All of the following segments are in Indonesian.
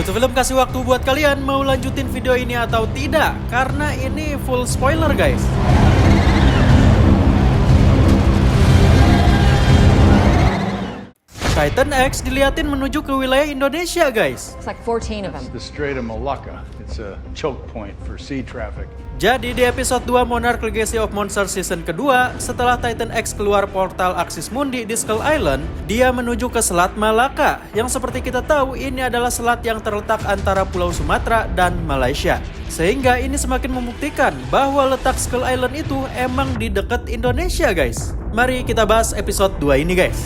Kutu Film kasih waktu buat kalian mau lanjutin video ini atau tidak, karena ini full spoiler guys. Titan X diliatin menuju ke wilayah Indonesia guys. It's like 14 of them. The Strait of Malacca. It's a choke point for sea traffic. Jadi di episode 2 Monarch Legacy of Monsters season kedua, setelah Titan X keluar portal Axis Mundi di Skull Island, dia menuju ke Selat Malaka, yang seperti kita tahu ini adalah selat yang terletak antara Pulau Sumatera dan Malaysia. Sehingga ini semakin membuktikan bahwa letak Skull Island itu emang di dekat Indonesia guys. Mari kita bahas episode 2 ini guys.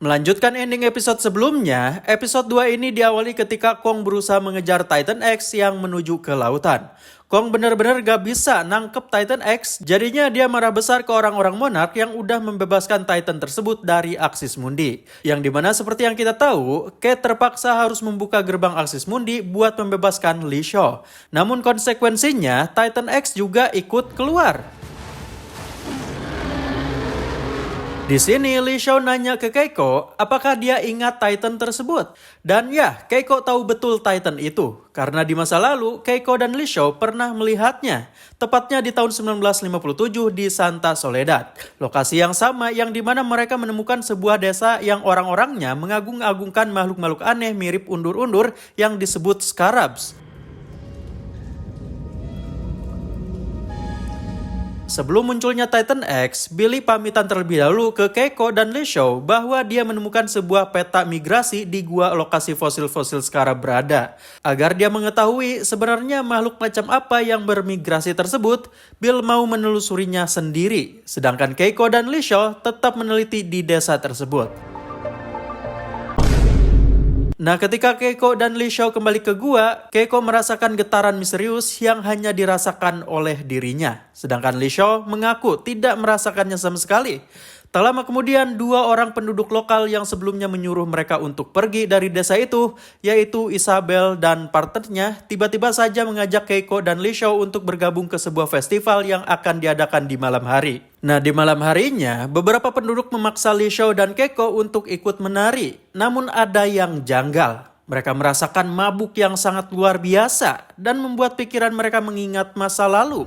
Melanjutkan ending episode sebelumnya, episode 2 ini diawali ketika Kong berusaha mengejar Titan X yang menuju ke lautan. Kong benar-benar gak bisa nangkep Titan X, jadinya dia marah besar ke orang-orang Monarch yang udah membebaskan Titan tersebut dari Axis Mundi. Yang dimana seperti yang kita tahu, Kate terpaksa harus membuka gerbang Axis Mundi buat membebaskan Lee Shaw. Namun konsekuensinya, Titan X juga ikut keluar. Di sini Lee Shaw nanya ke Keiko apakah dia ingat Titan tersebut. Dan ya, Keiko tahu betul Titan itu. Karena di masa lalu, Keiko dan Lee Shaw pernah melihatnya. Tepatnya di tahun 1957 di Santa Soledad. Lokasi yang sama yang dimana mereka menemukan sebuah desa yang orang-orangnya mengagung-agungkan makhluk-makhluk aneh mirip undur-undur yang disebut Scarabs. Sebelum munculnya Titan X, Billy pamitan terlebih dahulu ke Keiko dan Lee Shaw bahwa dia menemukan sebuah peta migrasi di gua lokasi fosil-fosil Scarab berada. Agar dia mengetahui sebenarnya makhluk macam apa yang bermigrasi tersebut, Bill mau menelusurinya sendiri. Sedangkan Keiko dan Lee Shaw tetap meneliti di desa tersebut. Nah, ketika Keiko dan Lee Shaw kembali ke gua, Keiko merasakan getaran misterius yang hanya dirasakan oleh dirinya. Sedangkan Lee Shaw mengaku tidak merasakannya sama sekali. Tak lama kemudian, dua orang penduduk lokal yang sebelumnya menyuruh mereka untuk pergi dari desa itu, yaitu Isabel dan partnernya, tiba-tiba saja mengajak Keiko dan Lee Shaw untuk bergabung ke sebuah festival yang akan diadakan di malam hari. Nah, di malam harinya, beberapa penduduk memaksa Lee Shaw dan Keiko untuk ikut menari. Namun ada yang janggal. Mereka merasakan mabuk yang sangat luar biasa dan membuat pikiran mereka mengingat masa lalu.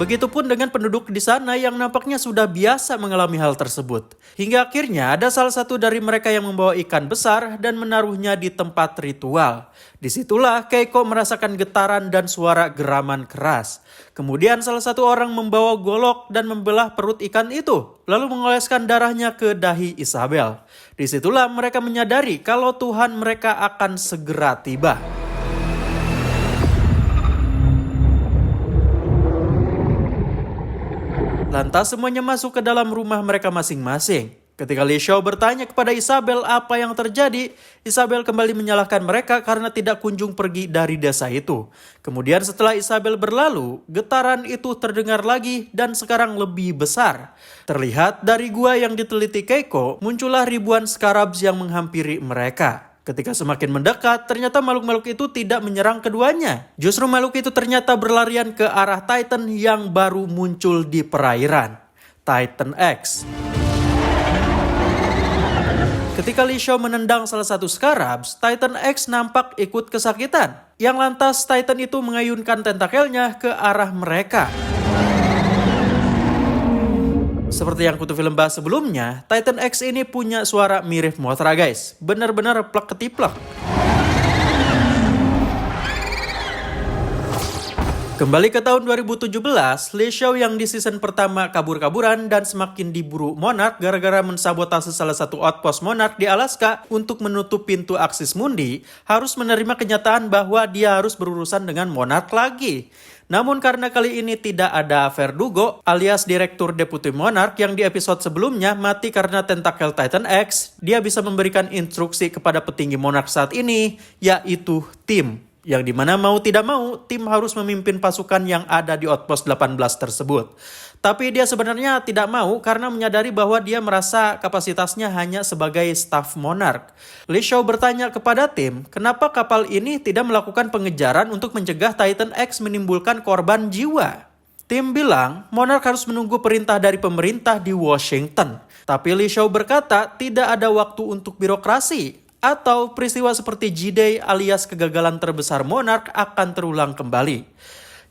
Begitupun dengan penduduk di sana yang nampaknya sudah biasa mengalami hal tersebut. Hingga akhirnya ada salah satu dari mereka yang membawa ikan besar dan menaruhnya di tempat ritual. Disitulah Keiko merasakan getaran dan suara geraman keras. Kemudian salah satu orang membawa golok dan membelah perut ikan itu, lalu mengoleskan darahnya ke dahi Isabel. Disitulah mereka menyadari kalau Tuhan mereka akan segera tiba. Lantas semuanya masuk ke dalam rumah mereka masing-masing. Ketika Lee Shaw bertanya kepada Isabel apa yang terjadi, Isabel kembali menyalahkan mereka karena tidak kunjung pergi dari desa itu. Kemudian setelah Isabel berlalu, getaran itu terdengar lagi dan sekarang lebih besar. Terlihat dari gua yang diteliti Keiko, muncullah ribuan Scarabs yang menghampiri mereka. Ketika semakin mendekat, ternyata makhluk-makhluk itu tidak menyerang keduanya. Justru makhluk itu ternyata berlarian ke arah Titan yang baru muncul di perairan. Titan X. Ketika Lee Shaw menendang salah satu Scarabs, Titan X nampak ikut kesakitan. Yang lantas Titan itu mengayunkan tentakelnya ke arah mereka. Seperti yang Kutu Film bahas sebelumnya, Titan X ini punya suara mirip Mothra guys. Benar-benar plek ketiplek. Kembali ke tahun 2017, Lee Shaw yang di season pertama kabur-kaburan dan semakin diburu Monarch gara-gara mensabotase salah satu outpost Monarch di Alaska untuk menutup pintu Axis Mundi, harus menerima kenyataan bahwa dia harus berurusan dengan Monarch lagi. Namun karena kali ini tidak ada Verdugo alias Direktur Deputi Monarch yang di episode sebelumnya mati karena tentakel Titan X, dia bisa memberikan instruksi kepada petinggi Monarch saat ini, yaitu Tim. Yang dimana mau tidak mau, tim harus memimpin pasukan yang ada di Outpost 18 tersebut. Tapi dia sebenarnya tidak mau karena menyadari bahwa dia merasa kapasitasnya hanya sebagai staf Monarch. Lee Shaw bertanya kepada tim, kenapa kapal ini tidak melakukan pengejaran untuk mencegah Titan X menimbulkan korban jiwa? Tim bilang, Monarch harus menunggu perintah dari pemerintah di Washington. Tapi Lee Shaw berkata, tidak ada waktu untuk birokrasi. Atau peristiwa seperti G-Day alias kegagalan terbesar Monarch akan terulang kembali.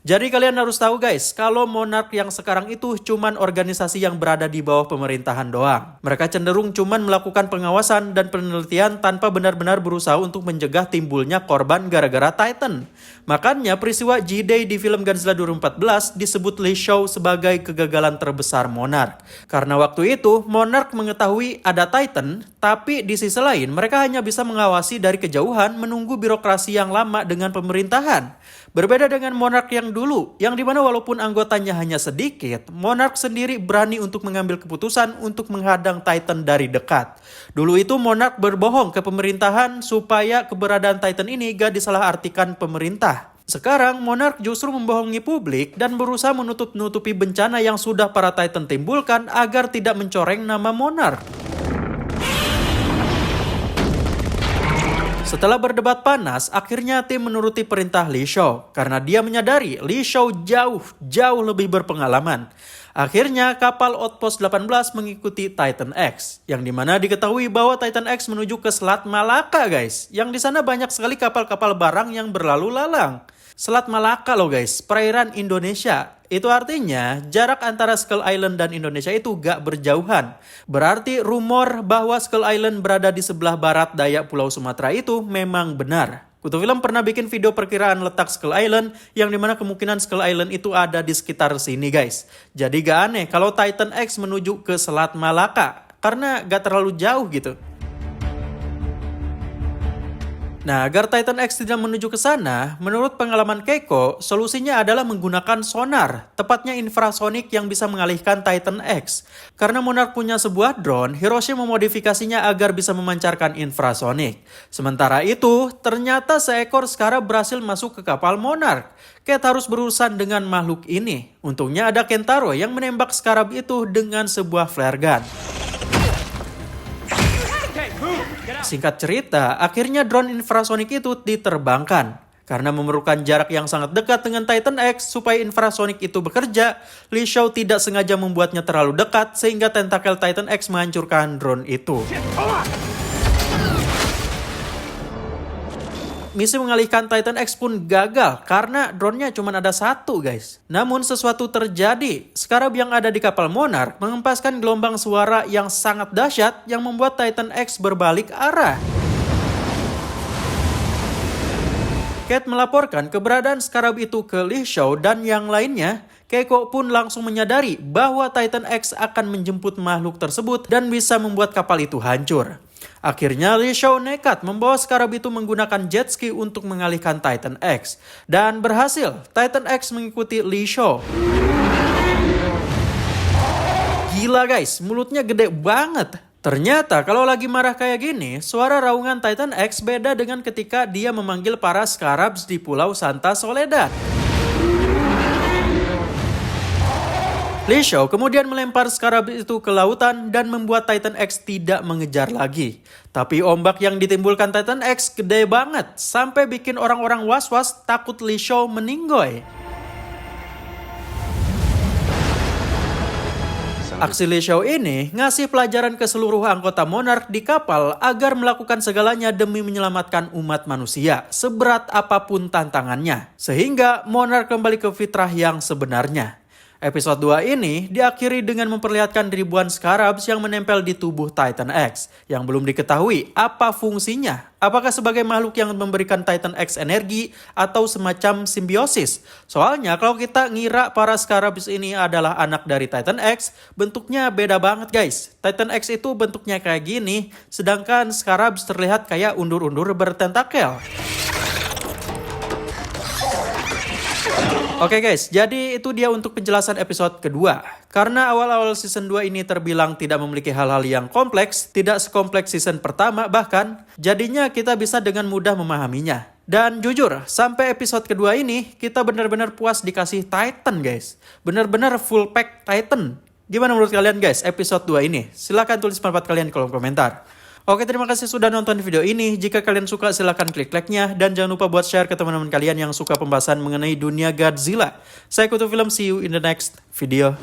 Jadi kalian harus tahu guys, kalau Monarch yang sekarang itu cuman organisasi yang berada di bawah pemerintahan doang. Mereka cenderung cuman melakukan pengawasan dan penelitian tanpa benar-benar berusaha untuk mencegah timbulnya korban gara-gara Titan. Makanya peristiwa G-Day di film Godzilla 2014 disebut Lee Shaw sebagai kegagalan terbesar Monarch. Karena waktu itu Monarch mengetahui ada Titan, tapi di sisi lain mereka hanya bisa mengawasi dari kejauhan menunggu birokrasi yang lama dengan pemerintahan. Berbeda dengan Monarch yang dulu, yang dimana walaupun anggotanya hanya sedikit, Monarch sendiri berani untuk mengambil keputusan untuk menghadang Titan dari dekat. Dulu itu Monarch berbohong ke pemerintahan supaya keberadaan Titan ini gak disalahartikan pemerintah. Sekarang Monarch justru membohongi publik dan berusaha menutup-nutupi bencana yang sudah para Titan timbulkan agar tidak mencoreng nama Monarch. Setelah berdebat panas, akhirnya tim menuruti perintah Lee Shaw karena dia menyadari Lee Shaw jauh lebih berpengalaman. Akhirnya kapal Outpost 18 mengikuti Titan X, yang dimana diketahui bahwa Titan X menuju ke Selat Malaka guys, yang di sana banyak sekali kapal-kapal barang yang berlalu lalang. Selat Malaka loh guys, perairan Indonesia. Itu artinya jarak antara Skull Island dan Indonesia itu gak berjauhan. Berarti rumor bahwa Skull Island berada di sebelah barat daya Pulau Sumatera itu memang benar. Kutu Film pernah bikin video perkiraan letak Skull Island yang dimana kemungkinan Skull Island itu ada di sekitar sini guys. Jadi gak aneh kalau Titan X menuju ke Selat Malaka karena gak terlalu jauh gitu. Nah, agar Titan X tidak menuju ke sana, menurut pengalaman Keiko, solusinya adalah menggunakan sonar, tepatnya infrasonik yang bisa mengalihkan Titan X. Karena Monarch punya sebuah drone, Hiroshi memodifikasinya agar bisa memancarkan infrasonik. Sementara itu, ternyata seekor scarab berhasil masuk ke kapal Monarch. Cat harus berurusan dengan makhluk ini. Untungnya ada Kentaro yang menembak scarab itu dengan sebuah flare gun. Singkat cerita, akhirnya drone infrasonik itu diterbangkan. Karena memerlukan jarak yang sangat dekat dengan Titan X supaya infrasonik itu bekerja, Lee Shaw tidak sengaja membuatnya terlalu dekat sehingga tentakel Titan X menghancurkan drone itu. Misi mengalihkan Titan X pun gagal karena drone-nya cuma ada satu guys. Namun sesuatu terjadi. Scarab yang ada di kapal Monarch mengempaskan gelombang suara yang sangat dahsyat yang membuat Titan X berbalik arah. Cat melaporkan keberadaan Scarab itu ke Lee Shaw dan yang lainnya. Keiko pun langsung menyadari bahwa Titan X akan menjemput makhluk tersebut dan bisa membuat kapal itu hancur. Akhirnya Lee Shaw nekat membawa Scarab itu menggunakan jet ski untuk mengalihkan Titan X. Dan berhasil, Titan X mengikuti Lee Shaw. Gila guys, mulutnya gede banget. Ternyata kalau lagi marah kayak gini, suara raungan Titan X beda dengan ketika dia memanggil para Scarabs di Pulau Santa Soledad. Lee Shaw kemudian melempar Scarab itu ke lautan dan membuat Titan X tidak mengejar lagi. Tapi ombak yang ditimbulkan Titan X gede banget, sampai bikin orang-orang was-was takut Lee Shaw meninggoy. Aksi Lee Shaw ini ngasih pelajaran ke seluruh anggota Monarch di kapal agar melakukan segalanya demi menyelamatkan umat manusia, seberat apapun tantangannya. Sehingga Monarch kembali ke fitrah yang sebenarnya. Episode 2 ini diakhiri dengan memperlihatkan ribuan Scarabs yang menempel di tubuh Titan X yang belum diketahui apa fungsinya. Apakah sebagai makhluk yang memberikan Titan X energi atau semacam simbiosis? Soalnya kalau kita ngira para Scarabs ini adalah anak dari Titan X, bentuknya beda banget guys. Titan X itu bentuknya kayak gini, sedangkan Scarabs terlihat kayak undur-undur bertentakel. Oke guys, jadi itu dia untuk penjelasan episode kedua. Karena awal-awal season 2 ini terbilang tidak memiliki hal-hal yang kompleks, tidak sekompleks season pertama bahkan, jadinya kita bisa dengan mudah memahaminya. Dan jujur, sampai episode kedua ini, kita benar-benar puas dikasih Titan guys. Benar-benar full pack Titan. Gimana menurut kalian guys episode 2 ini? Silahkan tulis pendapat kalian di kolom komentar. Oke, terima kasih sudah nonton video ini. Jika kalian suka silahkan klik like-nya. Dan jangan lupa buat share ke teman-teman kalian yang suka pembahasan mengenai dunia Godzilla. Saya Kutu Film, see you in the next video.